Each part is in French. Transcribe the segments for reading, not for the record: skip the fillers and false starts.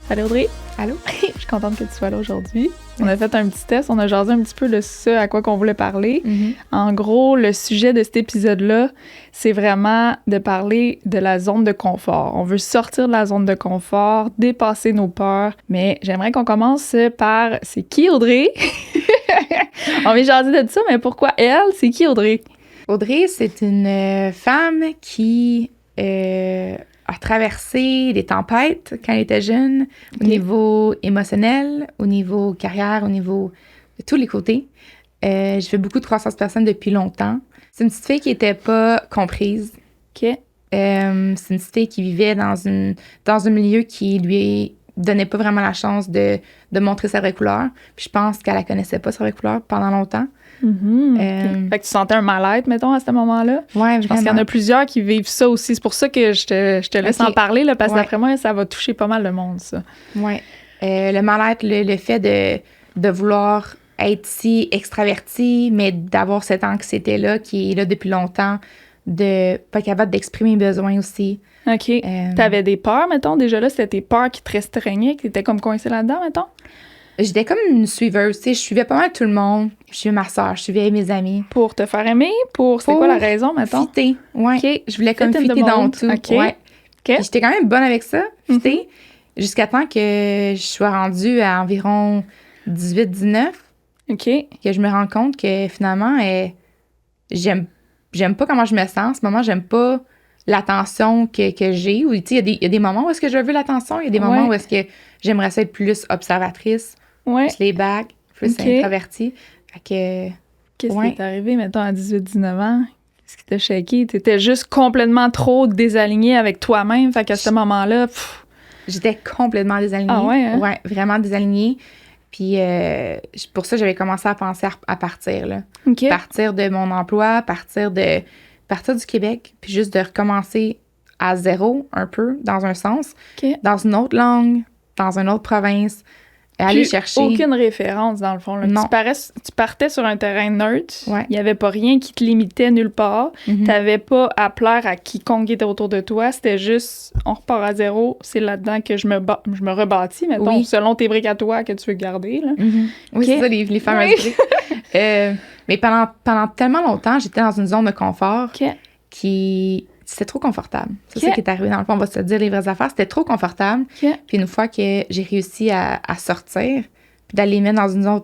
Allô Audrey? Allô? Je suis contente que tu sois là aujourd'hui. On a fait un petit test, on a jasé un petit peu de ce à quoi qu'on voulait parler. En gros, le sujet de cet épisode-là, c'est vraiment de parler de la zone de confort. On veut sortir de la zone de confort, dépasser nos peurs. Mais j'aimerais qu'on commence par « C'est qui Audrey? » On vient jaser de ça, mais pourquoi elle? C'est qui Audrey? Audrey, c'est une femme qui a traversé des tempêtes quand elle était jeune, au niveau émotionnel, au niveau carrière, au niveau de tous les côtés. Je fais beaucoup de croissance personnelle depuis longtemps. C'est une petite fille qui n'était pas comprise. OK. C'est une petite fille qui vivait dans un milieu qui lui donnait pas vraiment la chance de montrer sa vraie couleur. Puis je pense qu'elle la connaissait pas, sa vraie couleur, pendant longtemps. Fait que tu sentais un mal-être, mettons, à ce moment-là? Oui, vraiment. Je pense qu'il y en a plusieurs qui vivent ça aussi. C'est pour ça que je te laisse en parler, là, parce que d'après moi, ça va toucher pas mal de monde, ça. Oui. Le mal-être, le fait de vouloir être si extraverti, mais d'avoir cette anxiété-là qui est là depuis longtemps, de pas être capable d'exprimer mes besoins aussi. OK. T'avais des peurs, mettons? Déjà là, c'était tes peurs qui te restreignaient, qui étaient comme coincées là-dedans, mettons? J'étais comme une suiveuse, tu sais, je suivais pas mal tout le monde. Je suivais ma soeur, je suivais mes amis. Pour te faire aimer? C'est quoi la raison, mettons? Fitter, ouais. OK. Je voulais comme fitter dans tout. OK. Ouais. Puis j'étais quand même bonne avec ça, fitter, jusqu'à temps que je sois rendue à environ 18-19. OK. Que je me rends compte que finalement, j'aime pas comment je me sens. En ce moment, j'aime pas l'attention que j'ai. Ou, tu sais, il y a des moments où est-ce que je veux l'attention, il y a des moments où est-ce que j'aimerais ça être plus observatrice, plus laid back, plus introvertie. Fait que... Qu'est-ce qui est arrivé, mettons, à 18-19 ans? Qu'est-ce qui t'a shaké? T'étais juste complètement trop désalignée avec toi-même. Fait qu'à ce moment-là... J'étais complètement désalignée. Ah ouais, hein? Ouais, vraiment désalignée. Puis pour ça, j'avais commencé à penser à partir, là. OK. Partir de mon emploi, partir du Québec, puis juste de recommencer à zéro, un peu, dans un sens, dans une autre langue, dans une autre province, et aller chercher... aucune référence, dans le fond. Là. Non. Tu partais sur un terrain neutre. Ouais. Il n'y avait pas rien qui te limitait nulle part. Tu n'avais pas à plaire à quiconque était autour de toi. C'était juste, on repart à zéro. C'est là-dedans que je me rebâtis, mettons, selon tes briques à toi que tu veux garder. Là. Oui, c'est ça, les fameuses briques. Mais pendant tellement longtemps, j'étais dans une zone de confort qui... C'était trop confortable. C'est ça qui est arrivé dans le fond. On va se dire les vraies affaires. C'était trop confortable. Puis une fois que j'ai réussi à sortir, puis d'aller mettre dans une zone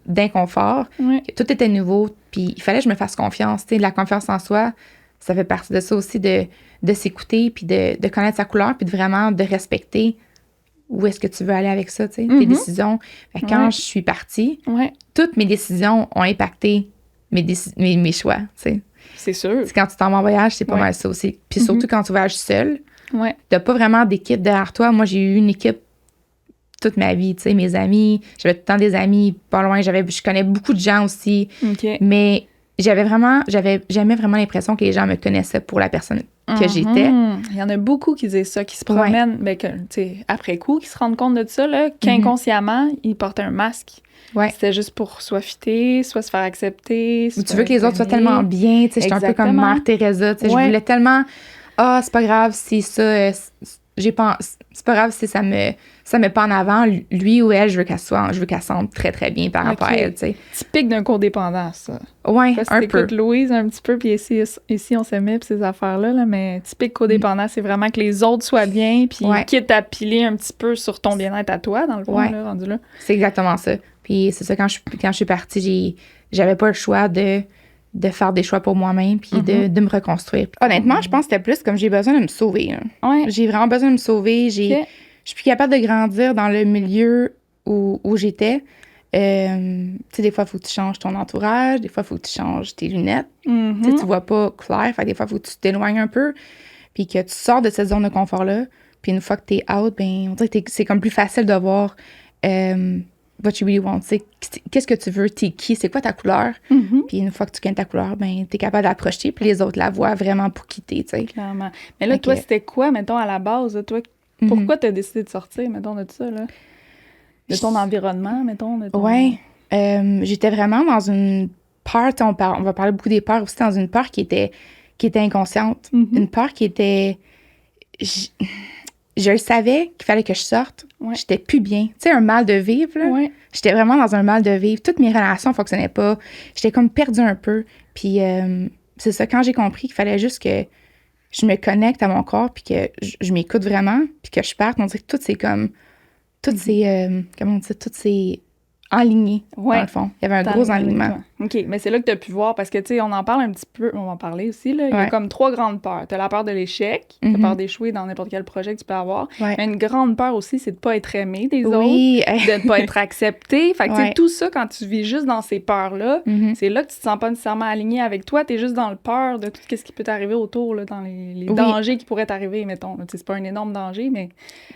d'inconfort, que tout était nouveau, puis il fallait que je me fasse confiance. Tu sais, la confiance en soi, ça fait partie de ça aussi, de s'écouter, puis de connaître sa couleur, puis de vraiment de respecter où est-ce que tu veux aller avec ça, tu sais, tes décisions. Fait que quand je suis partie, toutes mes décisions ont impacté mes choix, tu sais. C'est sûr. Quand tu t'en vas en voyage, c'est pas mal ça aussi. Puis surtout quand tu voyages seul, t'as pas vraiment d'équipe derrière toi. Moi, j'ai eu une équipe toute ma vie, tu sais, mes amis. J'avais tout le temps des amis pas loin. Je connais beaucoup de gens aussi. Mais j'avais jamais vraiment l'impression que les gens me connaissaient pour la personne que j'étais. Il y en a beaucoup qui disent ça, qui se promènent, mais que, tu sais, après coup, qui se rendent compte de ça, là, qu'inconsciemment, ils portent un masque. C'était juste pour soit fitter, soit se faire accepter. Tu veux que les autres soient tellement bien, tu sais, j'étais un peu comme Mère Teresa, tu sais, je voulais tellement, c'est pas grave si ça, c'est pas grave si ça met pas en avant, lui ou elle, je veux qu'elle sente très, très bien par rapport à elle, tu sais. Typique d'un codépendant, ça. Ouais, un peu. T'écoutes Louise un petit peu, puis ici on s'aimait, puis ces affaires-là, là, mais typique codépendant, c'est vraiment que les autres soient bien, puis quitte à piler un petit peu sur ton bien-être à toi, dans le fond, là, rendu là. C'est exactement ça. Puis c'est ça, quand je suis partie, j'avais pas le choix de faire des choix pour moi-même puis de me reconstruire. Honnêtement, je pense que c'était plus comme j'ai besoin de me sauver. J'ai vraiment besoin de me sauver. Je suis plus capable de grandir dans le milieu où j'étais. Tu sais, des fois, il faut que tu changes ton entourage. Des fois, il faut que tu changes tes lunettes. Tu sais, tu vois pas clair. Fait des fois, il faut que tu t'éloignes un peu puis que tu sors de cette zone de confort-là. Puis une fois que t'es out, ben on dirait que c'est comme plus facile de voir... what you really want, tu sais, qu'est-ce que tu veux, t'es qui, c'est quoi ta couleur, puis une fois que tu gagnes ta couleur, ben t'es capable d'approcher, puis les autres la voient vraiment pour quitter, tu sais. Clairement. Mais là, toi, c'était quoi, mettons, à la base, toi, pourquoi t'as décidé de sortir, mettons, de ça, là? De ton environnement, mettons, de ton... Ouais, j'étais vraiment dans une peur, on va parler beaucoup des peurs aussi, dans une peur qui était inconsciente, une peur qui était... je le savais qu'il fallait que je sorte. Ouais. J'étais plus bien. Tu sais, un mal de vivre, là. Ouais. J'étais vraiment dans un mal de vivre. Toutes mes relations ne fonctionnaient pas. J'étais comme perdue un peu. Puis c'est ça, quand j'ai compris qu'il fallait juste que je me connecte à mon corps puis que je m'écoute vraiment puis que je parte, on dirait que tout c'est comme... Toutes ces... comment on dit ça? Toutes ces... aligné, dans le fond. Il y avait un gros alignement. OK, mais c'est là que tu as pu voir, parce que, tu sais, on en parle un petit peu, on va en parler aussi, là. Il y a comme 3 grandes peurs. Tu as la peur de l'échec, tu as peur d'échouer dans n'importe quel projet que tu peux avoir. Mais une grande peur aussi, c'est de pas être aimé des autres, de ne pas être accepté. Fait que, tu sais, tout ça, quand tu vis juste dans ces peurs-là, c'est là que tu te sens pas nécessairement aligné avec toi. Tu es juste dans le peur de tout ce qui peut t'arriver autour, là, dans les dangers qui pourraient t'arriver, mettons. Tu sais, c'est pas un énorme danger, mais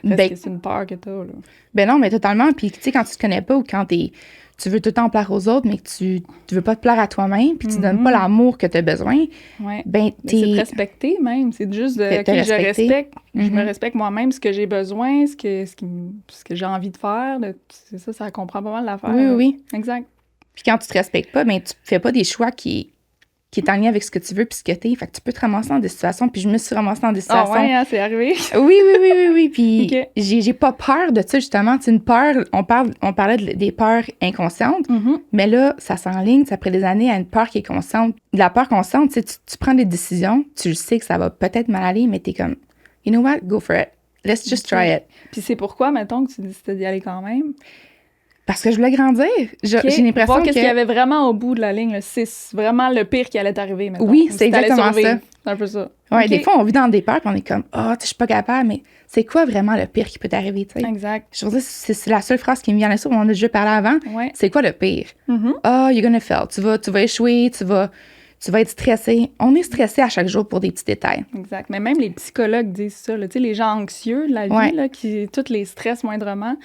c'est une peur que tu as, là. Ben non, mais totalement. Puis, tu sais, quand tu te connais pas ou quand tu veux tout le temps plaire aux autres, mais que tu veux pas te plaire à toi-même, puis tu donnes pas l'amour que tu as besoin, ben c'est de respecter même. C'est juste de, je respecte, je me respecte moi-même, ce que j'ai besoin, ce que j'ai envie de faire. C'est ça, ça comprend pas mal l'affaire. Oui. Exact. Puis quand tu te respectes pas, ben tu fais pas des choix qui est en lien avec ce que tu veux puis ce que t'es. Fait que tu peux te ramasser dans des situations. Puis je me suis ramassée dans des situations. Ah ouais, hein, c'est arrivé. Oui. Puis j'ai pas peur de ça, justement. C'est une peur, on parlait des peurs inconscientes, mais là, ça s'enligne, après des années, à une peur qui est consciente. De la peur consciente, tu prends des décisions, tu le sais que ça va peut-être mal aller, mais t'es comme, you know what, go for it. Let's just try it. Puis c'est pourquoi, mettons, que tu décidais d'y aller quand même? Parce que je voulais grandir. J'ai l'impression voir qu'est-ce qu'il y avait vraiment au bout de la ligne. Là. C'est vraiment le pire qui allait t'arriver maintenant. Oui, c'est exactement ça. C'est un peu ça. Oui, des fois, on vit dans des peurs et on est comme « Ah, je suis pas capable », mais c'est quoi vraiment le pire qui peut t'arriver, tu sais? Exact. Je veux dire, c'est la seule phrase qui me vient à l'esprit, on en a déjà parlé avant. Ouais. C'est quoi le pire? Ah, you're gonna fail. Tu vas échouer, tu vas être stressé. On est stressé à chaque jour pour des petits détails. Exact. Mais même les psychologues disent ça. Tu sais, les gens anxieux de la vie, là, qui tous les stress moindrement.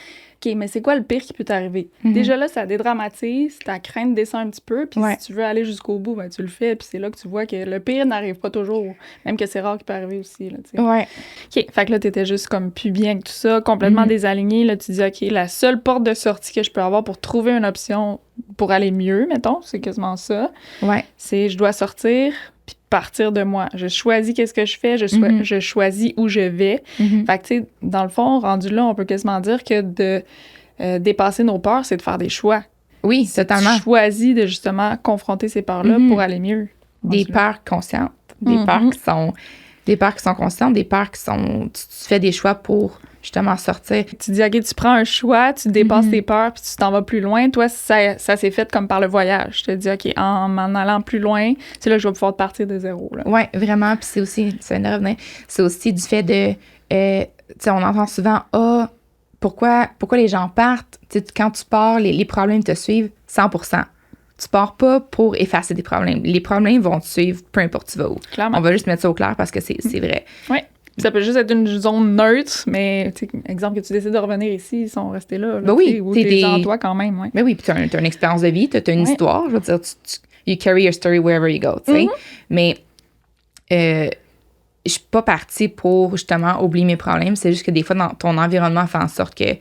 OK, mais c'est quoi le pire qui peut t'arriver? Déjà là, ça dédramatise, ta crainte descend un petit peu, puis si tu veux aller jusqu'au bout, ben, tu le fais, puis c'est là que tu vois que le pire n'arrive pas toujours, même que c'est rare qu'il peut arriver aussi. Là, t'sais. Ouais. OK, fait que là, t'étais juste comme plus bien que tout ça, complètement désaligné. Là, tu dis, OK, la seule porte de sortie que je peux avoir pour trouver une option pour aller mieux, mettons, c'est quasiment ça. Ouais. C'est je dois sortir puis partir de moi. Je choisis qu'est-ce que je fais, je choisis où je vais. Fait que, tu sais, dans le fond, rendu là, on peut quasiment dire que de dépasser nos peurs, c'est de faire des choix. Oui, totalement. Tu choisis de, justement, confronter ces peurs-là pour aller mieux. Des peurs conscientes, des peurs qui sont conscientes, des peurs qui sont... Tu fais des choix pour... justement sortir. Tu dis, OK, tu prends un choix, tu dépasses tes peurs, puis tu t'en vas plus loin. Toi, ça s'est fait comme par le voyage. Je te dis, OK, en m'en allant plus loin, c'est là que je vais pouvoir partir de zéro. Oui, vraiment. Puis c'est aussi, c'est aussi du fait de, tu sais, on entend souvent, pourquoi les gens partent? Tu sais, quand tu pars, les problèmes te suivent 100%. Tu pars pas pour effacer des problèmes. Les problèmes vont te suivre peu importe tu vas où. Clairement. On va juste mettre ça au clair parce que c'est vrai. Oui. Ça peut juste être une zone neutre, mais exemple que tu décides de revenir ici, ils sont restés là. Ben oui, ou t'es en toi quand même. Ouais. Ben oui, puis tu as une expérience de vie, tu as une histoire. Je veux dire, you carry your story wherever you go, tu sais. Mais je suis pas partie pour justement oublier mes problèmes. C'est juste que des fois, dans ton environnement fait en sorte que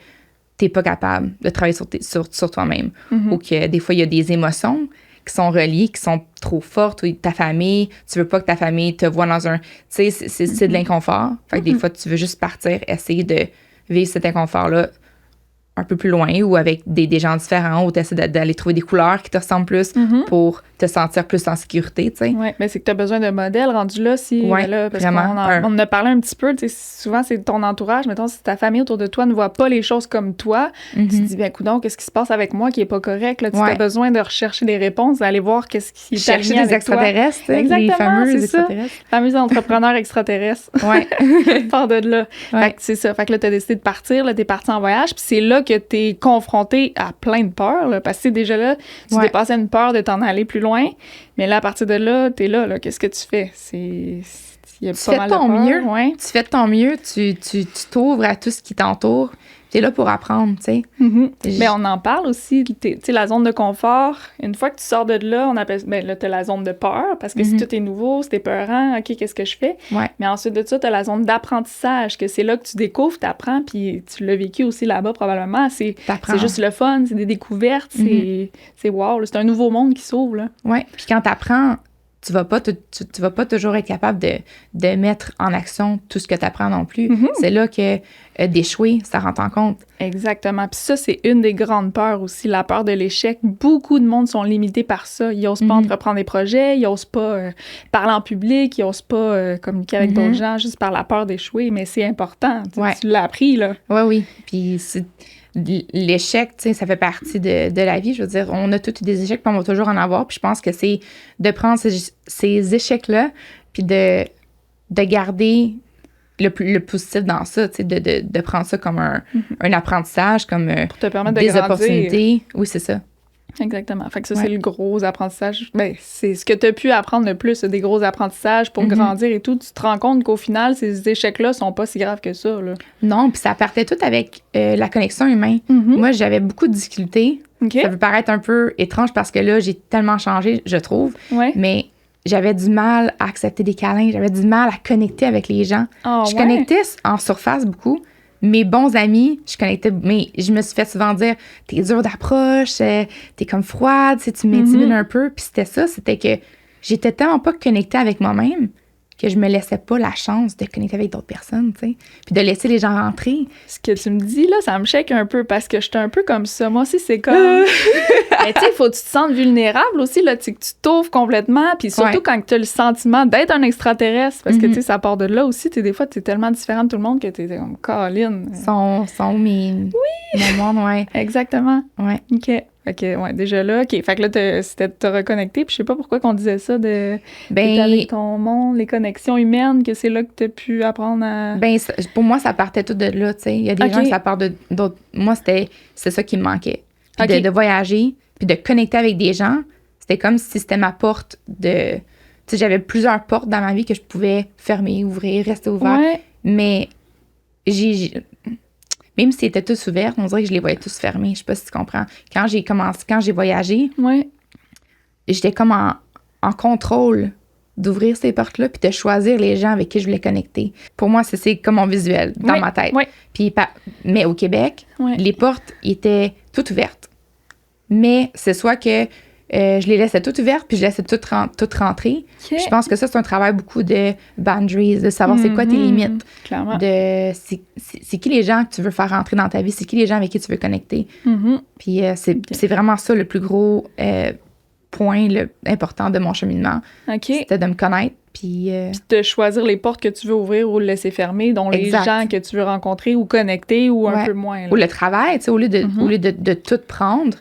t'es pas capable de travailler sur toi-même. Ou que des fois, il y a des émotions qui sont reliées, qui sont trop fortes, ou ta famille, tu veux pas que ta famille te voit dans un... Tu sais, c'est de l'inconfort. Fait que des fois, tu veux juste partir, essayer de vivre cet inconfort-là un peu plus loin ou avec des gens différents ou tu essaies d'aller trouver des couleurs qui te ressemblent plus pour te sentir plus en sécurité, tu sais. Oui, mais c'est que tu as besoin d'un modèle rendu là, parce vraiment, qu'on on en a parlé un petit peu, tu sais, souvent c'est ton entourage, mettons, si ta famille autour de toi ne voit pas les choses comme toi, tu te dis, bien, coudonc, qu'est-ce qui se passe avec moi qui est pas correct, là, tu as besoin de rechercher des réponses, d'aller voir qu'est-ce qui est aligné avec des extraterrestres, toi. Exactement, les fameux c'est extraterrestres. Ça. Fameux entrepreneurs extraterrestres. Ouais. Part de là. Ouais. Fait que c'est ça. Fait que là, tu as décidé de partir, là, tu es parti en voyage, puis c'est là que tu es confronté à plein de peurs, là, parce que déjà là, tu dépassais une peur de t'en aller plus loin, mais là, à partir de là, t'es là, qu'est-ce que tu fais? Tu fais de ton mieux. Tu fais de ton mieux, tu t'ouvres à tout ce qui t'entoure. T'es là pour apprendre, tu sais. Mais on en parle aussi, tu sais, la zone de confort. Une fois que tu sors de là, on appelle, là, t'as la zone de peur, parce que si tout est nouveau, c'est épeurant, OK, qu'est-ce que je fais? Mais ensuite de ça, t'as la zone d'apprentissage, que c'est là que tu découvres, t'apprends, puis tu l'as vécu aussi là-bas probablement. C'est juste le fun, c'est des découvertes, c'est wow, là, c'est un nouveau monde qui s'ouvre, là. Oui, puis quand t'apprends, tu vas pas toujours être capable de mettre en action tout ce que tu apprends non plus. C'est là que d'échouer, ça rentre en compte. Exactement. Puis ça, c'est une des grandes peurs aussi, la peur de l'échec. Beaucoup de monde sont limités par ça. Ils n'osent pas entreprendre des projets, ils n'osent pas parler en public, ils n'osent pas communiquer avec d'autres gens juste par la peur d'échouer. Mais c'est important. Tu l'as appris, là. Oui. Puis l'échec, tu sais, ça fait partie de la vie. Je veux dire, on a tous des échecs, puis on va toujours en avoir. Puis je pense que c'est de prendre ces échecs-là, puis de garder le positif dans ça, tu sais, de prendre ça comme un apprentissage, comme pour te permettre des de grandir. opportunités. Oui, c'est ça. Exactement. Fait que ça, c'est le gros apprentissage. Ben, c'est ce que tu as pu apprendre le plus, des gros apprentissages pour grandir et tout. Tu te rends compte qu'au final, ces échecs-là sont pas si graves que ça, là. Non, puis ça partait tout avec la connexion humaine. Moi, j'avais beaucoup de difficultés. Ça peut paraître un peu étrange parce que là, j'ai tellement changé, je trouve. Mais j'avais du mal à accepter des câlins. J'avais du mal à connecter avec les gens. Je connectais en surface beaucoup. Mes bons amis, je connectais, mais je me suis fait souvent dire « T'es dure d'approche, t'es comme froide, tu m'intimides un peu. » Puis c'était que j'étais tellement pas connectée avec moi-même que je me laissais pas la chance de connecter avec d'autres personnes, tu sais. Puis de laisser les gens rentrer. Ce que tu me dis, là, ça me shake un peu parce que j'étais un peu comme ça. Moi aussi, c'est comme... Mais tu sais, il faut que tu te sentes vulnérable aussi, là, que tu t'ouvres complètement. Puis surtout quand tu as le sentiment d'être un extraterrestre. Parce que, tu sais, ça part de là aussi. Des fois, tu es tellement différent de tout le monde que tu es comme « Colin. » Sont mes... Oui! Mon monde, Exactement. Ouais. OK. Déjà là, OK. Fait que là, c'était de te reconnecter, puis je sais pas pourquoi qu'on disait ça, avec ton monde, les connexions humaines, que c'est là que tu as pu apprendre à... Pour moi, ça partait tout de là, tu sais. Il y a des gens que ça part d'autres... Moi, c'est ça qui me manquait. Puis de voyager, puis de connecter avec des gens, c'était comme si c'était ma porte de... Tu sais, j'avais plusieurs portes dans ma vie que je pouvais fermer, ouvrir, rester ouvert. Mais même s'ils étaient tous ouverts, on dirait que je les voyais tous fermés. Je sais pas si tu comprends. Quand j'ai voyagé, j'étais comme en contrôle d'ouvrir ces portes-là puis de choisir les gens avec qui je voulais connecter. Pour moi, c'est comme mon visuel dans ma tête. Puis, mais au Québec, les portes étaient toutes ouvertes. Mais c'est soit que je les laissais toutes ouvertes puis je laissais toutes rentrer. Je pense que ça, c'est un travail beaucoup de boundaries, de savoir c'est quoi tes limites. Clairement. C'est qui les gens que tu veux faire rentrer dans ta vie, c'est qui les gens avec qui tu veux connecter. Puis c'est vraiment ça le plus gros point important de mon cheminement. C'était de me connaître. Puis de choisir les portes que tu veux ouvrir ou laisser fermer, dont les gens que tu veux rencontrer ou connecter ou un peu moins. Là. Ou le travail, tu sais, au lieu de tout prendre.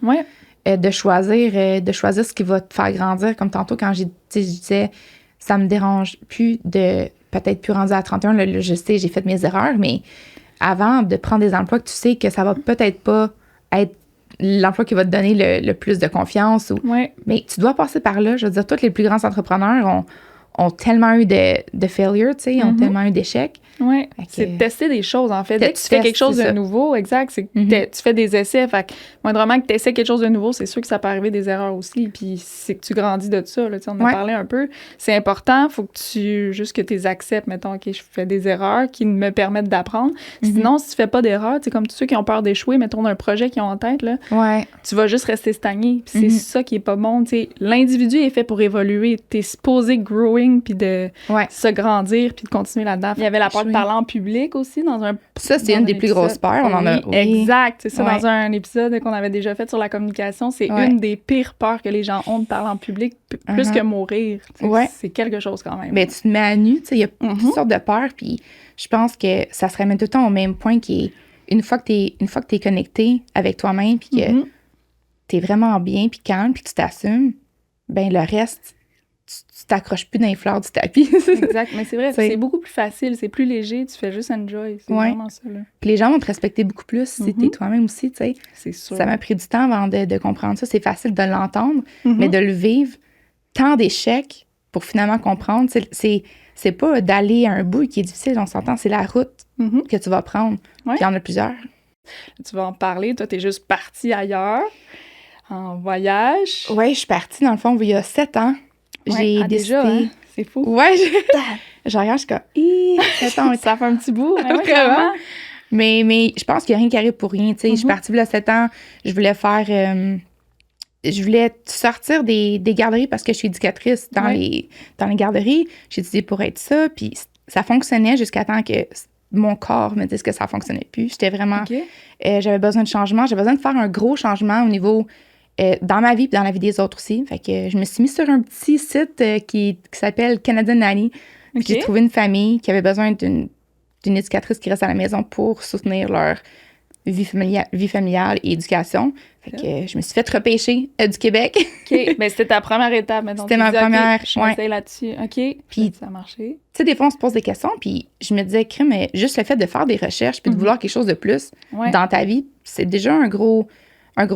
De choisir ce qui va te faire grandir. Comme tantôt, quand je disais, ça me dérange plus de peut-être plus rendu à 31, là, je sais, j'ai fait mes erreurs, mais avant de prendre des emplois que tu sais que ça va peut-être pas être l'emploi qui va te donner le plus de confiance. Mais tu dois passer par là. Je veux dire, tous les plus grands entrepreneurs ont tellement eu de failures, tu sais, ont tellement eu d'échecs. C'est de tester des choses, en fait. Dès que tu fais quelque chose de nouveau, c'est que tu fais des essais. Fait que, moindrement que tu essaies quelque chose de nouveau, c'est sûr que ça peut arriver des erreurs aussi. Puis c'est que tu grandis de ça. Là, on en a parlé un peu. C'est important. Il faut que tu les acceptes. Mettons, OK, je fais des erreurs qui me permettent d'apprendre. Sinon, si tu fais pas d'erreurs, comme tous ceux qui ont peur d'échouer, mettons, d'un projet qu'ils ont en tête, là, tu vas juste rester stagné. Puis c'est ça qui est pas bon. T'sais, l'individu est fait pour évoluer. Tu es supposé growing puis de se grandir puis de continuer là-dedans. Il y avait la peur de parler en public aussi dans un... Ça, c'est une des plus grosses peurs. On en a... Exact. C'est ça, dans un épisode qu'on avait déjà fait sur la communication. C'est une des pires peurs que les gens ont de parler en public, plus que mourir. C'est quelque chose quand même. Mais tu te mets à nu. Il y a toutes sortes de peurs. Puis je pense que ça se ramène tout le temps au même point qui est une fois que tu es connecté avec toi-même puis que tu es vraiment bien puis calme puis que tu t'assumes, ben le reste... Tu t'accroches plus dans les fleurs du tapis. Exact, mais c'est vrai, c'est beaucoup plus facile, c'est plus léger, tu fais juste enjoy, c'est vraiment ça. Là. Puis les gens vont te respecter beaucoup plus si t'es toi-même aussi, tu sais. C'est sûr. Ça m'a pris du temps avant de comprendre ça. C'est facile de l'entendre, mais de le vivre, tant d'échecs pour finalement comprendre. C'est pas d'aller à un bout qui est difficile, on s'entend, c'est la route que tu vas prendre. Puis il y en a plusieurs. Tu vas en parler, toi, t'es juste partie ailleurs, en voyage. Oui, je suis partie, dans le fond, il y a 7 ans. J'ai décidé... Déjà, hein? C'est fou. Ouais, je regarde, je suis comme... ça fait un petit bout. Vraiment. Mais je pense qu'il n'y a rien qui arrive pour rien. Tu sais, je suis partie il y a 7 ans. Je voulais faire je voulais sortir des garderies parce que je suis éducatrice dans les garderies. J'ai étudié pour être ça, puis ça fonctionnait jusqu'à temps que mon corps me dise que ça fonctionnait plus. J'étais vraiment... j'avais besoin de changement. J'avais besoin de faire un gros changement au niveau... dans ma vie et dans la vie des autres aussi. Fait que je me suis mise sur un petit site qui s'appelle Canadian Nanny. J'ai trouvé une famille qui avait besoin d'une éducatrice qui reste à la maison pour soutenir leur vie familiale et éducation. Fait que je me suis fait repêcher du Québec. OK. Ben, c'était ta première étape, maintenant. C'était ma première. Je m'essaye là-dessus. OK. Puis ça a marché. Tu sais, des fois, on se pose des questions, puis je me disais, mais juste le fait de faire des recherches puis de vouloir quelque chose de plus dans ta vie, c'est déjà un gros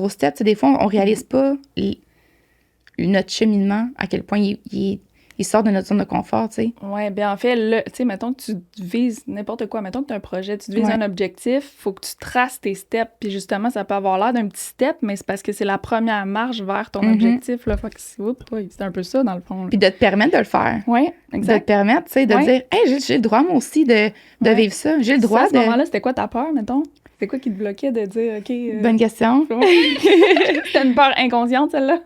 step. Tu sais, des fois, on réalise pas notre cheminement, à quel point il sort de notre zone de confort, tu sais. Oui, bien en fait, tu sais, mettons que tu vises n'importe quoi, mettons que tu as un projet, tu vises un objectif, il faut que tu traces tes steps, puis justement, ça peut avoir l'air d'un petit step, mais c'est parce que c'est la première marche vers ton objectif, là, c'est un peu ça, dans le fond. Là. Puis de te permettre de le faire. Oui, exact. De te permettre, tu sais, de dire, hey, j'ai le droit, moi aussi, de vivre ça. J'ai le droit à ce moment-là, c'était quoi ta peur, mettons? C'est quoi qui te bloquait de dire, OK... Bonne question. C'était une peur inconsciente, celle-là?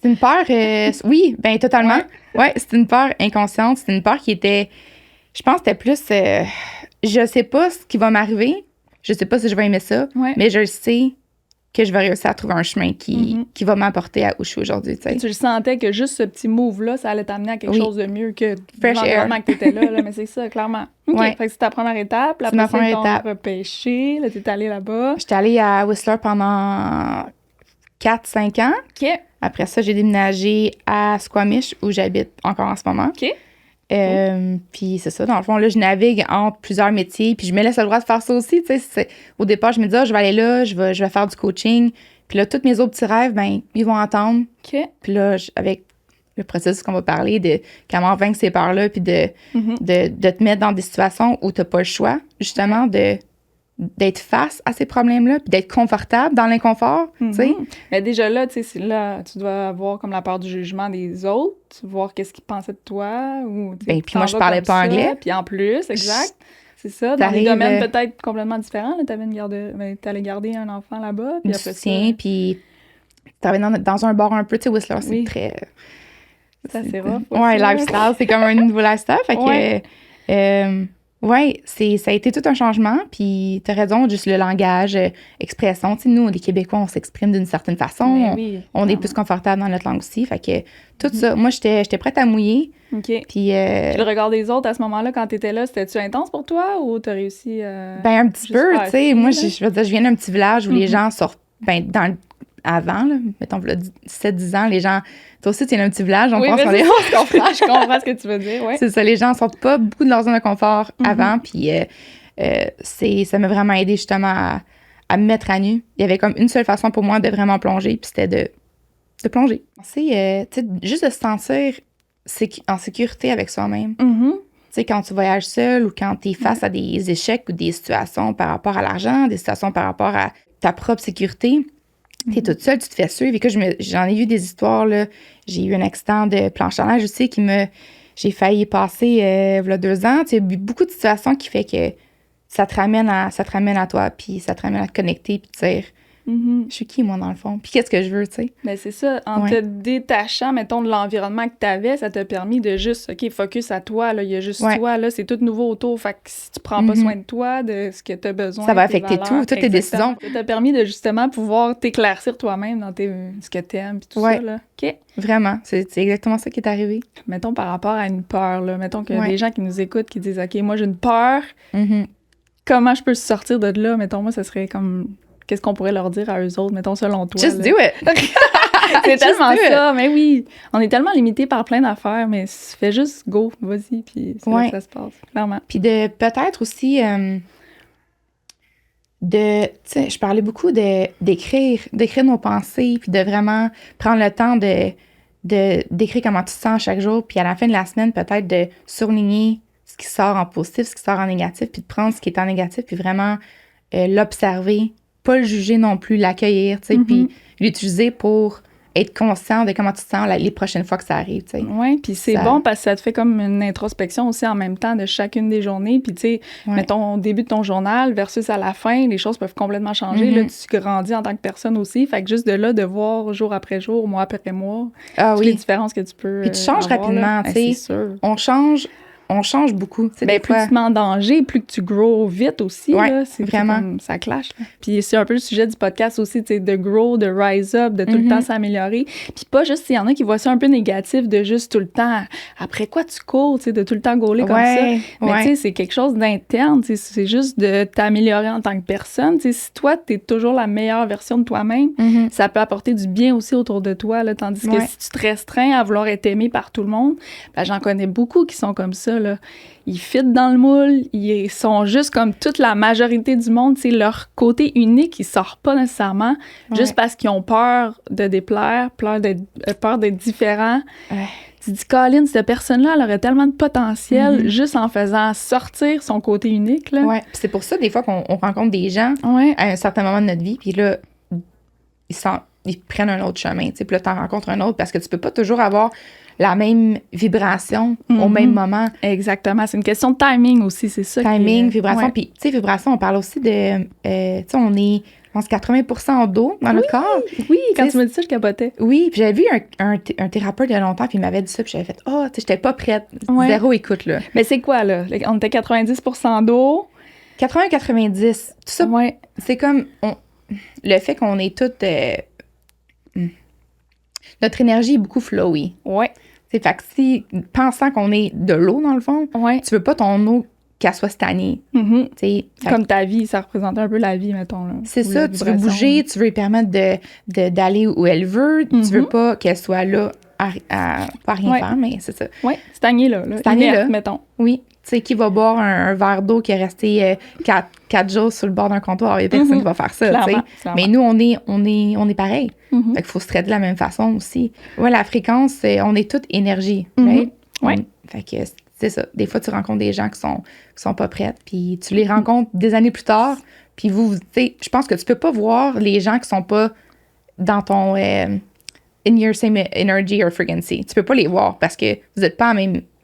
C'est une peur, oui, bien totalement. Ouais, c'est une peur inconsciente. C'est une peur qui était, je pense, c'était plus, je sais pas ce qui va m'arriver. Je sais pas si je vais aimer ça, mais je sais que je vais réussir à trouver un chemin qui va m'apporter à où je suis aujourd'hui. Tu le sentais que juste ce petit move-là, ça allait t'amener à quelque chose de mieux que l'environnement que tu étais là, mais c'est ça, clairement. OK, fait que c'est ta première étape. C'est ma première étape. Repêché, là, t'es allée là-bas. J'étais allée à Whistler pendant 4-5 ans. OK. Après ça, j'ai déménagé à Squamish, où j'habite encore en ce moment. OK. Puis c'est ça, dans le fond, là, je navigue entre plusieurs métiers, puis je me laisse le droit de faire ça aussi, tu sais. Au départ, je me disais, je vais aller là, je vais faire du coaching. Puis là, tous mes autres petits rêves, ben ils vont entendre. OK. Puis là, avec le processus qu'on va parler, de comment vaincre ces peurs-là, puis de te mettre dans des situations où tu n'as pas le choix, justement, d'être face à ces problèmes-là, puis d'être confortable dans l'inconfort, tu sais. Mais déjà là, tu sais, là, tu dois avoir comme la peur du jugement des autres, voir qu'est-ce qu'ils pensaient de toi, ou... Ben, puis moi, je parlais pas anglais. Puis en plus, exact, c'est ça, dans des domaines peut-être complètement différents, t'allais garder un enfant là-bas, puis après soutien, puis t'arrivais dans un bar un peu, tu sais, Whistler, c'est très... C'est assez rough. Ouais, lifestyle, c'est comme un nouveau lifestyle, fait que... Oui, ça a été tout un changement, puis t'as raison, juste le langage, expression. Tu sais, nous, les Québécois, on s'exprime d'une certaine façon. On est plus confortable dans notre langue aussi. Fait que tout ça, moi, j'étais prête à mouiller. OK. Puis le regard des autres, à ce moment-là, quand t'étais là, c'était-tu intense pour toi ou t'as réussi Ben, un petit peu, tu sais. Moi, je veux dire, je viens d'un petit village où les gens sortent, avant, là, mettons, 7-10 ans, les gens... Toi aussi, tu es dans un petit village, on pense qu'on est... Je comprends ce que tu veux dire, ouais. C'est ça, les gens sortent pas beaucoup de leur zone de confort avant, puis ça m'a vraiment aidé justement à me mettre à nu. Il y avait comme une seule façon pour moi de vraiment plonger, puis c'était de plonger. C'est, tu sais, juste de se sentir en sécurité avec soi-même. Tu sais, quand tu voyages seul ou quand tu es face à des échecs ou des situations par rapport à l'argent, des situations par rapport à ta propre sécurité... T'es toute seule, tu te fais suivre. Et que j'en ai vu des histoires, là. J'ai eu un accident de planche à neige aussi j'ai failli passer il y a 2 ans. Tu sais, beaucoup de situations qui fait que ça te ramène à toi, puis ça te ramène à te connecter, puis te dire, je suis qui, moi, dans le fond? Puis qu'est-ce que je veux, tu sais? Ben c'est ça. En te détachant, mettons, de l'environnement que t'avais, ça t'a permis de juste, OK, focus à toi, là. Il y a juste toi, là. C'est tout nouveau autour. Fait que si tu prends pas soin de toi, de ce que t'as besoin, ça va affecter toutes tes décisions. Ça t'a permis de, justement, pouvoir t'éclaircir toi-même dans ce que t'aimes, puis tout ça, là. OK? Vraiment. C'est exactement ça qui est arrivé. Mettons, par rapport à une peur, là. Mettons qu'il y a des gens qui nous écoutent qui disent, OK, moi, j'ai une peur. Comment je peux sortir de là? Mettons, moi, ça serait comme... Qu'est-ce qu'on pourrait leur dire à eux autres, mettons, selon toi? Just do it! C'est tellement ça, mais oui. On est tellement limité par plein d'affaires, mais fais juste go, vas-y, puis c'est là que ça se passe, clairement. Puis de peut-être aussi... tu sais, je parlais beaucoup d'écrire nos pensées, puis de vraiment prendre le temps d'écrire comment tu te sens chaque jour, puis à la fin de la semaine, peut-être de surligner ce qui sort en positif, ce qui sort en négatif, puis de prendre ce qui est en négatif, puis vraiment l'observer, pas le juger non plus, l'accueillir, tu sais, puis l'utiliser pour être conscient de comment tu te sens les prochaines fois que ça arrive, tu sais. Oui, puis c'est bon parce que ça te fait comme une introspection aussi en même temps de chacune des journées. Puis, tu sais, mettons, au début de ton journal versus à la fin, les choses peuvent complètement changer. Là, tu grandis en tant que personne aussi. Fait que juste de là, de voir jour après jour, mois après mois, toutes les différences que tu peux Puis tu changes rapidement, tu sais. On change beaucoup. Ben, plus tu te mets en danger, plus que tu grows vite aussi. Là, c'est vraiment. Comme, ça clash. Là. Puis c'est un peu le sujet du podcast aussi, tu sais, de grow, de rise up, de tout le temps s'améliorer. Puis pas juste, il y en a qui voient ça un peu négatif, de juste tout le temps, après quoi tu cours, tu sais, de tout le temps gauler comme ça. Mais tu sais, c'est quelque chose d'interne, tu sais, c'est juste de t'améliorer en tant que personne. Tu sais, si toi, t'es toujours la meilleure version de toi-même, ça peut apporter du bien aussi autour de toi, là, tandis que si tu te restreins à vouloir être aimé par tout le monde, ben, j'en connais beaucoup qui sont comme ça. Là. Ils fitent dans le moule, ils sont juste comme toute la majorité du monde, c'est leur côté unique, ils sortent pas nécessairement juste parce qu'ils ont peur de déplaire, peur d'être différents. Tu dis, Colin, cette personne-là, elle aurait tellement de potentiel juste en faisant sortir son côté unique. Là. Ouais, puis c'est pour ça des fois qu'on rencontre des gens à un certain moment de notre vie, puis là, ils prennent un autre chemin, tu sais, puis là, t'en rencontres un autre parce que tu peux pas toujours avoir la même vibration au même moment. Exactement. C'est une question de timing aussi, c'est ça. Timing, vibration. Puis, tu sais, vibration, on parle aussi de... tu sais, on est, je pense, 80% d'eau dans notre corps. Oui, quand tu m'as dit ça, je capotais. Oui, puis j'avais vu un thérapeute il y a longtemps, puis il m'avait dit ça, puis j'avais fait, tu sais, j'étais pas prête. Zéro écoute, là. Mais c'est quoi, là? On était 90% d'eau. 80-90. Tout ça, c'est comme... le fait qu'on est toutes... notre énergie est beaucoup flowy. Ouais. C'est fait que si, pensant qu'on est de l'eau, dans le fond, tu veux pas ton eau qu'elle soit stagnée. Comme ta vie, ça représentait un peu la vie, mettons. Là, c'est ça, tu veux bouger, tu veux lui permettre d'aller où elle veut, tu veux pas qu'elle soit là pas rien faire, mais c'est ça. Oui, stagner là. Stagner là, mettons. Oui. Tu sais, qui va boire un verre d'eau qui est resté 4 jours sur le bord d'un comptoir? Il y a personne qui va faire ça, tu sais. Mais nous, on est pareil. Fait qu'il faut se traiter de la même façon aussi. Ouais, la fréquence, on est toute énergie, right? Fait que c'est ça. Des fois, tu rencontres des gens qui sont pas prêts, puis tu les rencontres des années plus tard, puis tu sais, je pense que tu peux pas voir les gens qui sont pas dans ton... in your same energy or frequency. Tu peux pas les voir parce que vous êtes pas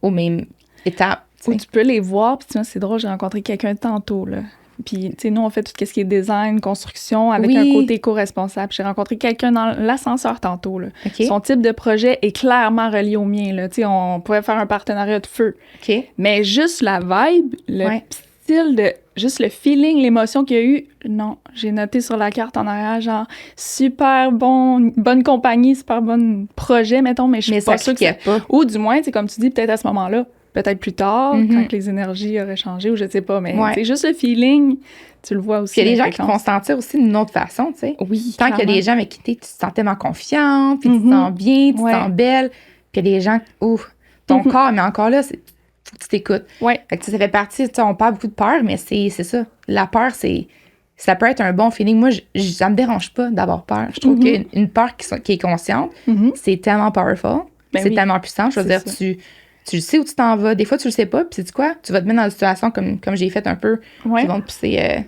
aux mêmes étapes. Ou tu peux les voir, puis tu vois, c'est drôle, j'ai rencontré quelqu'un tantôt, là. Puis, tu sais, nous, on fait tout ce qui est design, construction, avec un côté éco-responsable. J'ai rencontré quelqu'un dans l'ascenseur tantôt, là. Son type de projet est clairement relié au mien, là. Tu sais, on pourrait faire un partenariat de feu. Mais juste la vibe, le style de... Juste le feeling, l'émotion qu'il y a eu, non, j'ai noté sur la carte en arrière, genre, super bonne compagnie, super bon projet, mettons, mais je suis pas sûre que c'est... Ou du moins, c'est comme tu dis, peut-être à ce moment-là, peut-être plus tard, quand les énergies auraient changé, ou je sais pas, mais c'est juste le feeling, tu le vois aussi. Puis il y a des gens qui te font sentir aussi d'une autre façon, tu sais. Oui, tant qu'il y a des gens avec qui tu te sens tellement confiante, puis tu te sens bien, tu te sens belle, puis il y a des gens, ton corps, mais encore là, faut que tu t'écoutes. Fait que ça fait partie, tu sais, on parle beaucoup de peur, mais c'est ça. La peur, ça peut être un bon feeling. Moi, ça me dérange pas d'avoir peur. Je trouve qu'une peur qui est consciente, c'est tellement powerful, c'est tellement puissant. Je veux dire, tu le sais où tu t'en vas. Des fois, tu le sais pas. Puis, sais-tu quoi? Tu vas te mettre dans une situation comme j'ai fait un peu, qui vont te pousser...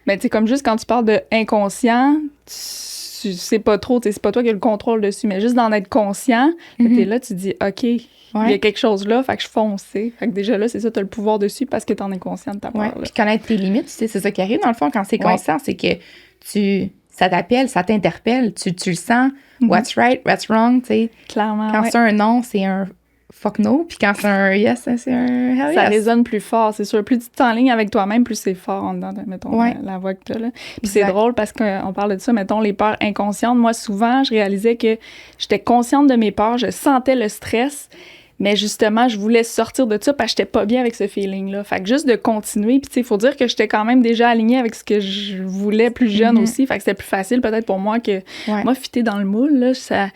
Ben, tu sais, comme juste quand tu parles de inconscient, tu sais pas trop, c'est pas toi qui as le contrôle dessus, mais juste d'en être conscient, t'es là, tu dis, OK, il y a quelque chose là, fait que je fonce. Fait que déjà là, c'est ça, t'as le pouvoir dessus parce que t'en es conscient de ta peur. Puis connaître tes limites, tu sais, c'est ça qui arrive, dans le fond, quand c'est conscient, c'est que ça t'appelle, ça t'interpelle, tu le sens, what's right, what's wrong, tu sais. Clairement, quand c'est un non, c'est un... fuck no, puis quand c'est un yes, c'est un hell yes. Ça résonne plus fort, c'est sûr. Plus tu es en ligne avec toi-même, plus c'est fort en dedans, mettons, la voix que tu as. Là. Puis c'est drôle parce qu'on parle de ça, mettons, les peurs inconscientes. Moi, souvent, je réalisais que j'étais consciente de mes peurs, je sentais le stress, mais justement, je voulais sortir de ça parce que j'étais pas bien avec ce feeling-là. Fait que juste de continuer, puis tu sais, il faut dire que j'étais quand même déjà alignée avec ce que je voulais plus jeune aussi, fait que c'était plus facile peut-être pour moi que moi, fitter dans le moule, là, ça...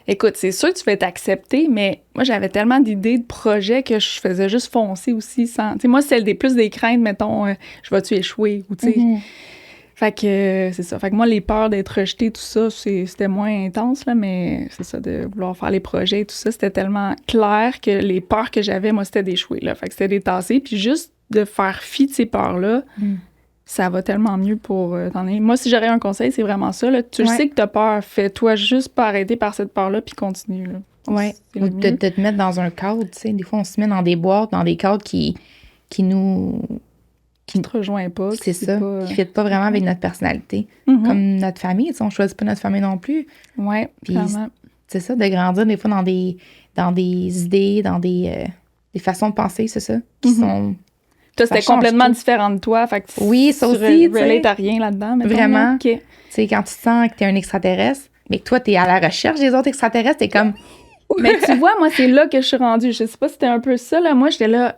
Écoute, c'est sûr que tu vas être accepté, mais moi, j'avais tellement d'idées de projets que je faisais juste foncer aussi sans... Tu sais, moi, c'est plus des craintes, mettons, je vais-tu échouer, ou tu sais... Fait que c'est ça. Fait que moi, les peurs d'être rejetée, tout ça, c'était moins intense, là, mais c'est ça, de vouloir faire les projets, tout ça, c'était tellement clair que les peurs que j'avais, moi, c'était d'échouer, là. Fait que c'était détassé. Puis juste de faire fi de ces peurs-là, ça va tellement mieux pour t'en aller. Moi, si j'aurais un conseil, c'est vraiment ça. Là. Tu le sais que t'as peur, fais-toi juste pas arrêter par cette peur-là, puis continue. Là. Oui, ou de te mettre dans un cadre, tu sais. Des fois, on se met dans des boîtes, dans des cadres qui nous... Qui ne te rejoint pas. C'est ça, qui ne fit pas vraiment avec notre personnalité. Comme notre famille, on ne choisit pas notre famille non plus. Oui, clairement. C'est ça, de grandir des fois dans des idées, dans des façons de penser, c'est ça, qui sont... Toi, c'était complètement différent de toi, fait que oui, ça aussi, tu sais. T'as rien là-dedans, mettons. Vraiment. Okay. Tu sais, quand tu sens que t'es un extraterrestre, mais que toi, t'es à la recherche des autres extraterrestres, t'es comme... Mais tu vois, moi, c'est là que je suis rendue. Je sais pas si c'était un peu ça, là. Moi, j'étais là...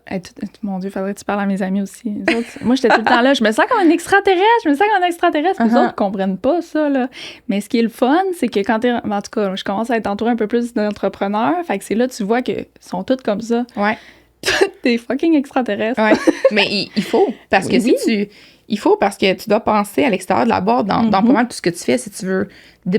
mon Dieu, faudrait que tu parles à mes amis aussi. Moi, j'étais tout le temps là. Je me sens comme un extraterrestre. Les autres comprennent pas ça, là. Mais ce qui est le fun, c'est que quand t'es... En tout cas, je commence à être entourée un peu plus d'entrepreneurs. Fait que c'est là, tu vois qu'ils sont tous comme ça. Ouais. T'es fucking extraterrestre. Ouais. Mais il faut. Parce que il faut parce que tu dois penser à l'extérieur de la boîte dans pas mal tout ce que tu fais si tu veux mon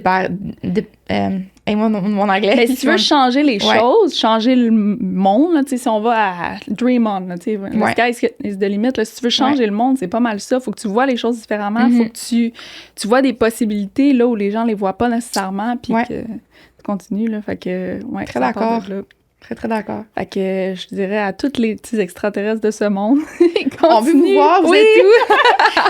anglais. Mais si tu veux changer les choses, changer le monde, là, si on va à Dream On, là, the sky is the limit, là, si tu veux changer le monde, c'est pas mal ça. Faut que tu vois les choses différemment. Faut que tu vois des possibilités là où les gens les voient pas nécessairement, puis que tu continues. Là, fait que, très d'accord. Très, très d'accord. Fait que je dirais à tous les petits extraterrestres de ce monde, on veut vous voir, vous êtes où?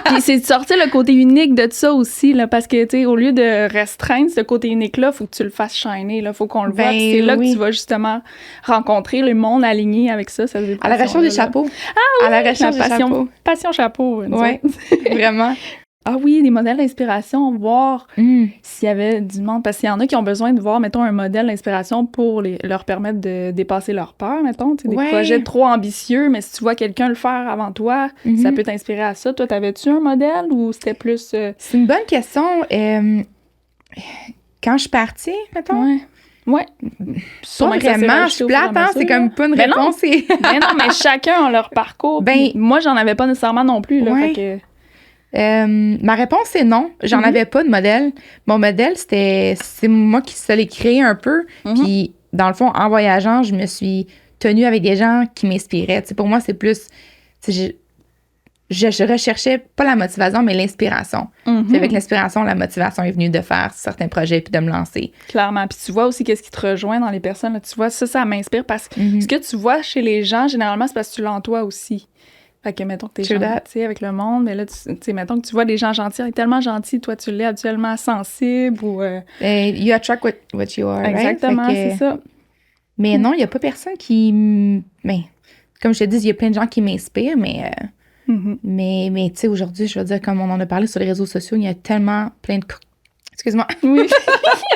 Puis c'est de sortir le côté unique de ça aussi, là, parce que, tu sais, au lieu de restreindre ce côté unique-là, faut que tu le fasses shiner, là, faut qu'on le voit. C'est là que tu vas justement rencontrer le monde aligné avec ça. À la recherche des chapeaux. Ah oui! À la recherche des chapeaux. Passion chapeau. Oui, vraiment. Ah oui, des modèles d'inspiration, voir s'il y avait du monde. Parce qu'il y en a qui ont besoin de voir, mettons, un modèle d'inspiration pour leur permettre de dépasser leur peur, mettons. Des projets trop ambitieux, mais si tu vois quelqu'un le faire avant toi, ça peut t'inspirer à ça. Toi, t'avais-tu un modèle ou c'était plus... C'est une bonne question. Quand je suis partie, mettons... Ouais. Pas vraiment, je suis plate, hein? C'est comme pas une réponse. Mais non, mais chacun a leur parcours. Moi, j'en avais pas nécessairement non plus, là, fait que... ma réponse, c'est non. J'en avais pas de modèle. Mon modèle, c'est moi qui se l'ai créé un peu. Puis, dans le fond, en voyageant, je me suis tenue avec des gens qui m'inspiraient. Pour moi, c'est plus... Je recherchais pas la motivation, mais l'inspiration. Puis avec l'inspiration, la motivation est venue de faire certains projets puis de me lancer. Clairement. Puis tu vois aussi qu'est-ce qui te rejoint dans les personnes. Là. Tu vois, ça m'inspire parce que ce que tu vois chez les gens, généralement, c'est parce que tu l'as en toi aussi. Fait que, mettons que t'es gentil avec le monde, mais là, tu sais, mettons que tu vois des gens gentils, tellement gentils, toi, tu l'es habituellement sensible ou... You attract what you are, exactement, right? c'est ça. Mais non, il n'y a pas personne qui... Mais, comme je te dis, il y a plein de gens qui m'inspirent, mais... Mais tu sais, aujourd'hui, je veux dire, comme on en a parlé sur les réseaux sociaux, il y a tellement plein de... Excuse-moi. Oui,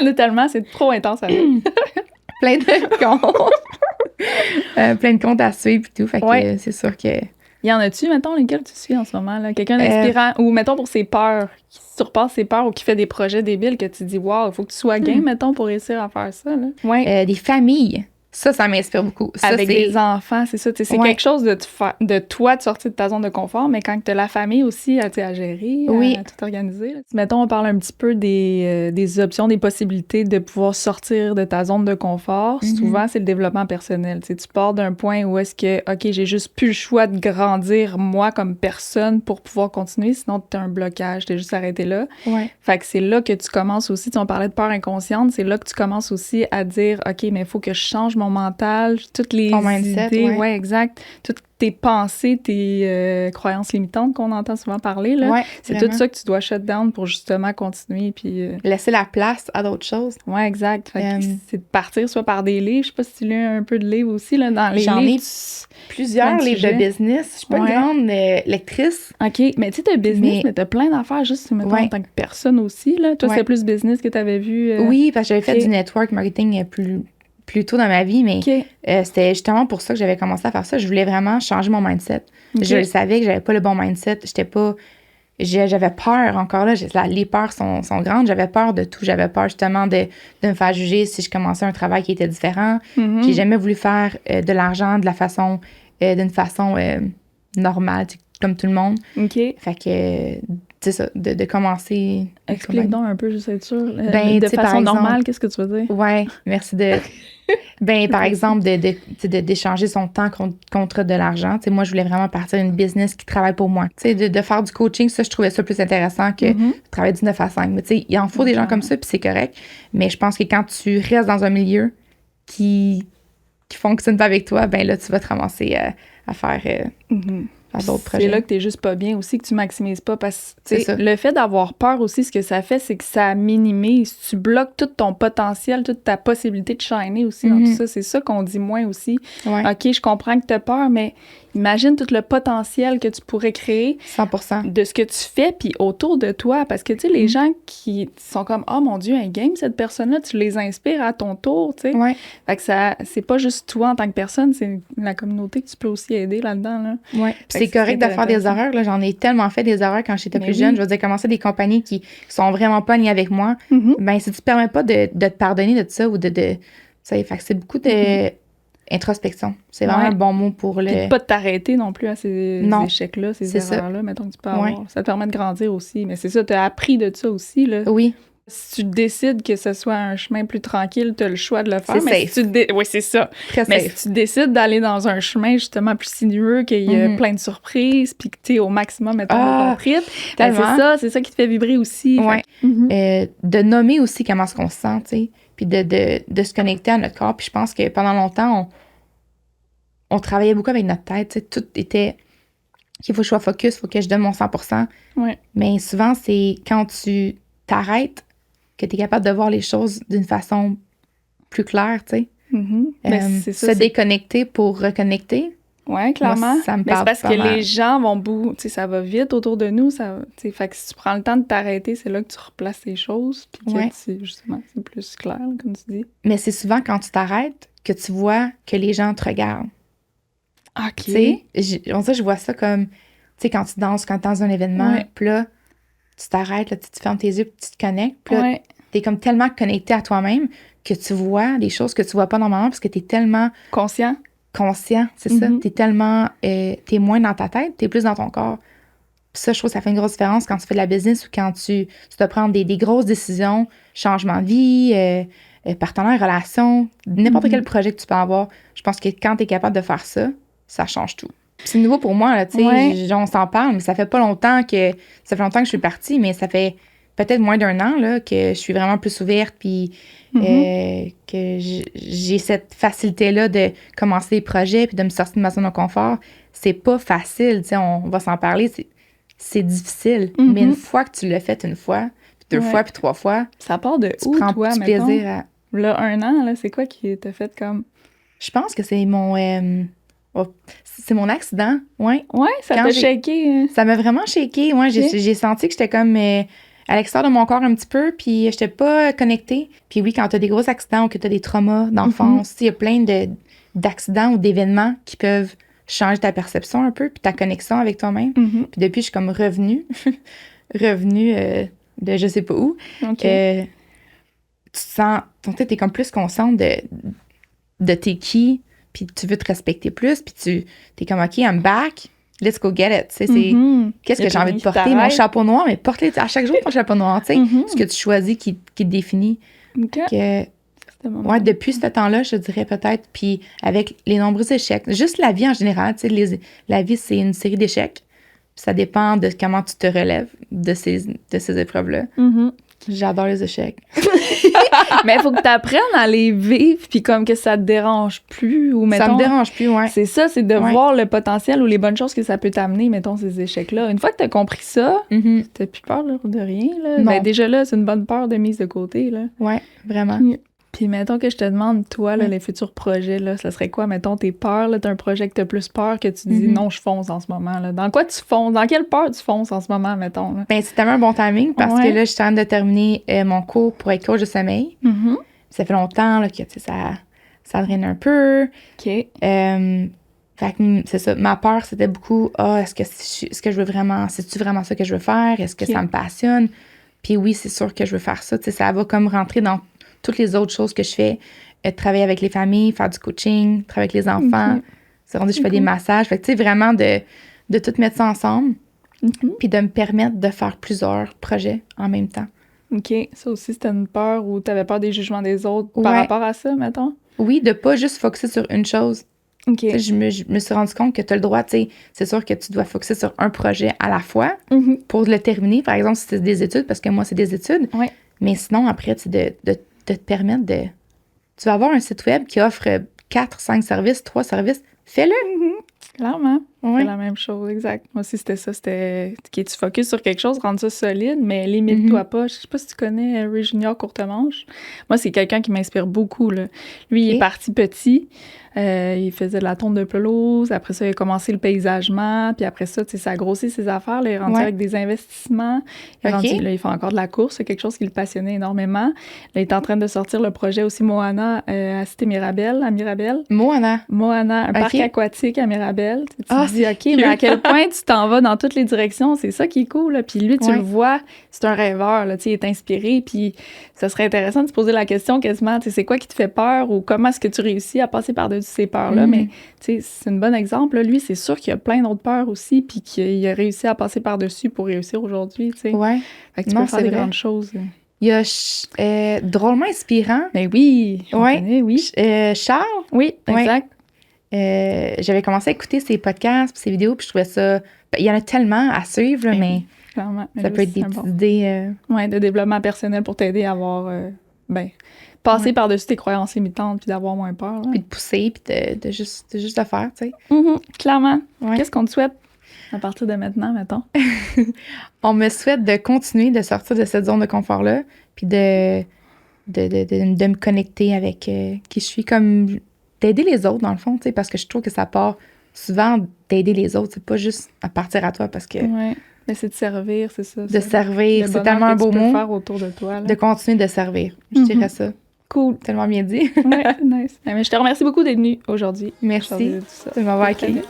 il y en a tellement, c'est trop intense à nous. Plein de comptes. Plein de comptes à suivre et tout, fait que c'est sûr que... Y en a-tu, mettons, lesquels tu suis en ce moment? Là? Quelqu'un d'inspirant, ou mettons pour ses peurs, qui surpasse ses peurs ou qui fait des projets débiles que tu dis, wow, il faut que tu sois game, mettons, pour réussir à faire ça. Là. Des familles. Ça m'inspire beaucoup. Avec des enfants, c'est ça. C'est quelque chose de toi de sortir de ta zone de confort, mais quand tu as la famille aussi à gérer, à tout organiser. Là. Mettons, on parle un petit peu des options, des possibilités de pouvoir sortir de ta zone de confort. Souvent, c'est le développement personnel. Tu pars d'un point où est-ce que, OK, j'ai juste plus le choix de grandir, moi, comme personne, pour pouvoir continuer. Sinon, tu as un blocage, t'es juste arrêté là. Fait que c'est là que tu commences aussi, on parlait de peur inconsciente, c'est là que tu commences aussi à dire, OK, mais il faut que je change mon mental, toutes les idées, exact, toutes tes pensées, tes croyances limitantes qu'on entend souvent parler, là, c'est vraiment tout ça que tu dois shut down pour justement continuer, puis... laisser la place à d'autres choses. Ouais, exact. Fait que c'est de partir soit par des livres, je sais pas si tu lis un peu de livres aussi, là, dans les livres. J'en ai plusieurs livres de business. Je suis pas une grande lectrice. OK, mais tu sais, t'as business, mais t'as plein d'affaires juste, mettons, en tant que personne aussi, là. Toi, c'est plus business que t'avais vu. Oui, parce que j'avais fait du network marketing plus tôt dans ma vie, mais c'était justement pour ça que j'avais commencé à faire ça. Je voulais vraiment changer mon mindset. Je le savais que j'avais pas le bon mindset. J'avais peur encore là. Les peurs sont grandes. J'avais peur de tout. J'avais peur justement de me faire juger si je commençais un travail qui était différent. J'ai jamais voulu faire de l'argent d'une façon normale, comme tout le monde. Fait que c'est ça, de commencer. Explique donc un peu, je sais sûr. Ben, de façon exemple, normale, qu'est-ce que tu veux dire? Ouais, merci de. Ben, par exemple, d'échanger son temps contre de l'argent. Tu sais, moi, je voulais vraiment partir d'une business qui travaille pour moi. Tu sais, de faire du coaching, ça, je trouvais ça plus intéressant que travailler du 9 à 5. Mais tu sais, il en faut des gens comme ça, puis c'est correct. Mais je pense que quand tu restes dans un milieu qui fonctionne pas avec toi, ben là, tu vas te ramasser à faire d'autres projets. C'est là que t'es juste pas bien aussi, que tu maximises pas, parce que le fait d'avoir peur aussi, ce que ça fait, c'est que ça minimise. Tu bloques tout ton potentiel, toute ta possibilité de shiner aussi dans tout ça. C'est ça qu'on dit moins aussi. Ouais. OK, je comprends que t'as peur, mais imagine tout le potentiel que tu pourrais créer 100%. de ce que tu fais, puis autour de toi. Parce que, tu sais, les gens qui sont comme « Oh mon Dieu, un game, cette personne-là », tu les inspires à ton tour, tu sais. Ouais. Fait que c'est pas juste toi en tant que personne, c'est la communauté que tu peux aussi aider là-dedans, là. Ouais. Puis c'est correct de faire des erreurs, là. J'en ai tellement fait des erreurs quand j'étais plus jeune. Je veux dire, commencer des compagnies qui sont vraiment pas alignées avec moi, ben si tu te permets pas de te pardonner de ça ou de ça, fait que c'est beaucoup de introspection. C'est vraiment un bon mot pour le... Puis pas de t'arrêter non plus à ces échecs-là, ces erreurs-là, mettons que tu peux avoir. Ça te permet de grandir aussi. Mais c'est ça, t'as appris de ça aussi, là. Oui. Si tu décides que ce soit un chemin plus tranquille, t'as le choix de le faire. C'est safe. Oui, c'est ça. Très mais safe. Si tu décides d'aller dans un chemin justement plus sinueux, qu'il y a plein de surprises, puis que t'es au maximum, mettons, de ton trip, c'est ça qui te fait vibrer aussi. Ouais. De nommer aussi comment est-ce qu'on se sent, tu sais, puis de se connecter à notre corps. Puis je pense que pendant longtemps, on travaillait beaucoup avec notre tête, tu sais, tout était... Il faut que je sois focus, il faut que je donne mon 100%. Ouais. Mais souvent, c'est quand tu t'arrêtes que tu es capable de voir les choses d'une façon plus claire, tu sais. Se déconnecter pour reconnecter. Oui, clairement. Moi, ça me mais parle c'est parce que les gens vont tu sais, ça va vite autour de nous. Fait que si tu prends le temps de t'arrêter, c'est là que tu replaces les choses. Puis que justement, c'est plus clair, comme tu dis. Mais c'est souvent quand tu t'arrêtes que tu vois que les gens te regardent. OK. Tu sais, je vois ça comme, tu sais, quand tu danses, quand tu es dans un événement, puis là, tu t'arrêtes, là, tu fermes tes yeux, puis tu te connectes. Puis là, t'es comme tellement connecté à toi-même que tu vois des choses que tu vois pas normalement parce que t'es tellement... Conscient, c'est ça. T'es tellement... t'es moins dans ta tête, t'es plus dans ton corps. Puis ça, je trouve que ça fait une grosse différence quand tu fais de la business ou quand tu dois prendre des grosses décisions, changement de vie, partenaire, relation, n'importe quel projet que tu peux avoir. Je pense que quand t'es capable de faire ça, ça change tout. C'est nouveau pour moi, là, tu sais, on s'en parle, mais ça fait longtemps que je suis partie, mais ça fait peut-être moins d'1 an, là, que je suis vraiment plus ouverte, puis que j'ai cette facilité-là de commencer des projets, puis de me sortir de ma zone de confort. C'est pas facile, tu sais, on va s'en parler, c'est difficile, mais une fois que tu l'as fait une fois, puis 2 fois, puis 3 fois... Ça part de où, toi, mettons? Plaisir à... Là, 1 an, là, c'est quoi qui t'a fait comme... Je pense que c'est c'est mon accident, ouais. Ouais, ça t'a shaké. Ça m'a vraiment shaké, ouais. J'ai senti que j'étais comme à l'extérieur de mon corps un petit peu, puis j'étais pas connectée. Puis oui, quand t'as des gros accidents ou que t'as des traumas d'enfance, il y a plein d'accidents ou d'événements qui peuvent changer ta perception un peu, puis ta connexion avec toi-même. Puis depuis, je suis comme revenue de je sais pas où. Okay. Tu te sens... T'es comme plus consciente de t'es qui, puis tu veux te respecter plus, puis t'es comme, OK, I'm back, let's go get it. Qu'est-ce que j'ai envie de porter? Mon chapeau noir, mais porte-le à chaque jour ton chapeau noir, tu sais. Ce que tu choisis qui te définit. Depuis ce temps-là, je dirais peut-être, puis avec les nombreux échecs, juste la vie en général, tu sais, la vie, c'est une série d'échecs. Ça dépend de comment tu te relèves de ces épreuves-là. J'adore les échecs. Mais il faut que tu apprennes à les vivre, puis comme que ça te dérange plus. Ou, mettons, ça me dérange plus, ouais. C'est ça, c'est de voir le potentiel ou les bonnes choses que ça peut t'amener, mettons, ces échecs-là. Une fois que tu as compris ça, t'as plus peur de rien, là. Ben, déjà là, c'est une bonne peur de mise de côté, là. Ouais, vraiment. Puis mettons que je te demande, toi, là, les futurs projets, là, ça serait quoi, mettons, tes peurs, là, t'as un projet que t'as plus peur que tu dis non, je fonce en ce moment, là. Dans quoi tu fonces? Dans quelle peur tu fonces en ce moment, mettons, là? Ben, c'est tellement un bon timing parce que là, je suis en train de terminer mon cours pour être coach de sommeil. Ça fait longtemps, là, que, tu sais, ça draine un peu. OK. Fait que c'est ça. Ma peur, c'était beaucoup, est-ce que je veux vraiment, c'est-tu vraiment ça que je veux faire? Est-ce que ça me passionne? Puis oui, c'est sûr que je veux faire ça. Tu sais, ça va comme rentrer dans toutes les autres choses que je fais, travailler avec les familles, faire du coaching, travailler avec les enfants. C'est rendu, je fais des massages. Fait que, tu sais, vraiment de tout mettre ça ensemble. puis de me permettre de faire plusieurs projets en même temps. OK. Ça aussi, c'était une peur ou tu avais peur des jugements des autres par rapport à ça, mettons? Oui, de pas juste focusser sur une chose. OK. Je me suis rendu compte que tu as le droit, c'est sûr que tu dois focusser sur un projet à la fois pour le terminer. Par exemple, si c'est des études, parce que moi, c'est des études. Ouais. Mais sinon, après, de te permettre de... Tu vas avoir un site web qui offre 4, 5 services, 3 services. Fais-le! Clairement. Ouais. C'est la même chose, exact. Moi aussi, c'était ça. C'était que tu focuses sur quelque chose, rendre ça solide, mais limite-toi pas. Je sais pas si tu connais Ray Junior Courtemanche. Moi, c'est quelqu'un qui m'inspire beaucoup, là. Lui, il est parti petit. Il faisait de la tonte de pelouse. Après ça, il a commencé le paysagement. Puis après ça, tu sais, ça a grossi ses affaires. Là, il est rendu avec des investissements. Là, il fait encore de la course. C'est quelque chose qui le passionnait énormément. Là, il est en train de sortir le projet aussi Moana à Cité Mirabel, à Mirabel. Moana, un parc aquatique à Mirabel. Tu te dis, OK, mais à quel point tu t'en vas dans toutes les directions? C'est ça qui est cool. Là. Puis lui, tu le vois, c'est un rêveur. Là, il est inspiré. Puis ça serait intéressant de se poser la question quasiment, c'est quoi qui te fait peur ou comment est-ce que tu réussis à passer par-dessus ces peurs-là? Mais c'est un bon exemple. Là. Lui, c'est sûr qu'il y a plein d'autres peurs aussi puis qu'il a réussi à passer par-dessus pour réussir aujourd'hui. Ouais. Fait que tu peux faire des grandes choses. Il y a Drôlement inspirant. Ben oui, oui. Charles. Oui, exact. J'avais commencé à écouter ses podcasts et ses vidéos, puis je trouvais ça... il y en a tellement à suivre, mais clairement. Ça peut être des petites idées... Oui, de développement personnel pour t'aider à avoir... passer par-dessus tes croyances limitantes puis d'avoir moins peur. Là. Puis de pousser, puis de juste le faire, tu sais. Clairement. Ouais. Qu'est-ce qu'on te souhaite à partir de maintenant, mettons? On me souhaite de continuer de sortir de cette zone de confort-là, puis de me connecter avec qui je suis, comme d'aider les autres, dans le fond, tu sais, parce que je trouve que ça part souvent d'aider les autres. C'est pas juste à partir à toi, parce que... Oui, mais c'est de servir, c'est ça. De servir, c'est tellement un beau mot. Faire autour de toi. Là. De continuer de servir, je dirais ça. Cool. Tellement bien dit. Oui, nice. Mais je te remercie beaucoup d'être venue aujourd'hui. Merci. de m'avoir accueilli.